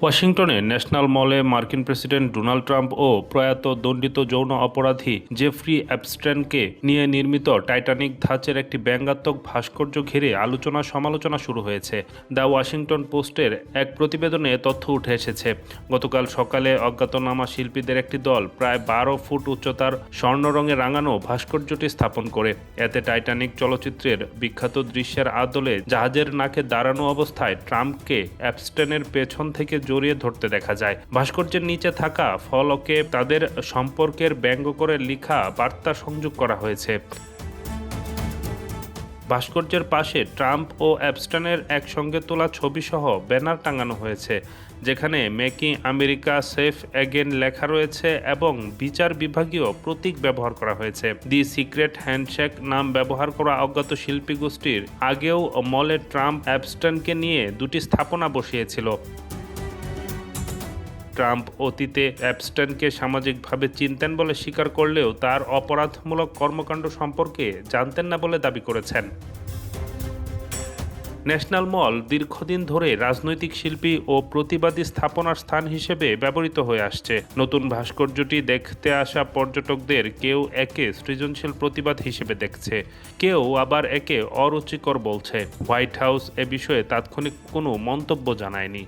ওয়াশিংটনে ন্যাশনাল মলে মার্কিন প্রেসিডেন্ট ডোনাল্ড ট্রাম্প ও প্রয়াত দণ্ডিত যৌন অপরাধী জেফ্রি অ্যাপস্টেনকে নিয়ে নির্মিত টাইটানিক ধাঁচের একটি ব্যঙ্গাত্মক ভাস্কর্য ঘিরে আলোচনা সমালোচনা শুরু হয়েছে। দ্য ওয়াশিংটন পোস্টের এক প্রতিবেদনে তথ্য উঠে এসেছে। গতকাল সকালে অজ্ঞাতনামা শিল্পীদের একটি দল প্রায় 12 ফুট উচ্চতার স্বর্ণ রঙে রাঙানো ভাস্কর্যটি স্থাপন করে। এতে টাইটানিক চলচ্চিত্রের বিখ্যাত দৃশ্যের আদলে জাহাজের নাকে দাঁড়ানো অবস্থায় ট্রাম্পকে অ্যাপস্টেনের পেছন থেকে জড়িয়ে ধরতে দেখা যায়। ভাস্কর্যের নিচে থাকা ফলকে তাদের সম্পর্কের ব্যঙ্গ করে লেখা বার্তা সংযোগ করা হয়েছে। ভাস্কর্যের পাশে ট্রাম্প ও অ্যাপস্টেনের একসঙ্গে তোলা ছবিসহ ব্যানার টাঙানো হয়েছে, যেখানে মেকিং আমেরিকা সেফ অ্যাগেন লেখা রয়েছে এবং বিচার বিভাগীয় প্রতীক ব্যবহার করা হয়েছে। দি সিক্রেট হ্যান্ডশেক নাম ব্যবহার করা অজ্ঞাত শিল্পী গোষ্ঠীর আগেও মলে ট্রাম্প অ্যাপস্টেনকে নিয়ে দুটি স্থাপনা বসিয়েছিল। ট্রাম্প অতীতে অ্যাপস্টেনকে সামাজিকভাবে চিনতেন বলে স্বীকার করলেও তার অপরাধমূলক কর্মকাণ্ড সম্পর্কে জানতেন না বলে দাবি করেছেন। ন্যাশনাল মল দীর্ঘদিন ধরে রাজনৈতিক শিল্পী ও প্রতিবাদী স্থাপনার স্থান হিসেবে ব্যবহৃত হয়ে আসছে। নতুন ভাস্কর্যটি দেখতে আসা পর্যটকদের কেউ একে সৃজনশীল প্রতিবাদ হিসেবে দেখছে, কেউ আবার একে অরুচিকর বলছে। হোয়াইট হাউস এ বিষয়ে তাৎক্ষণিক কোনো মন্তব্য জানায়নি।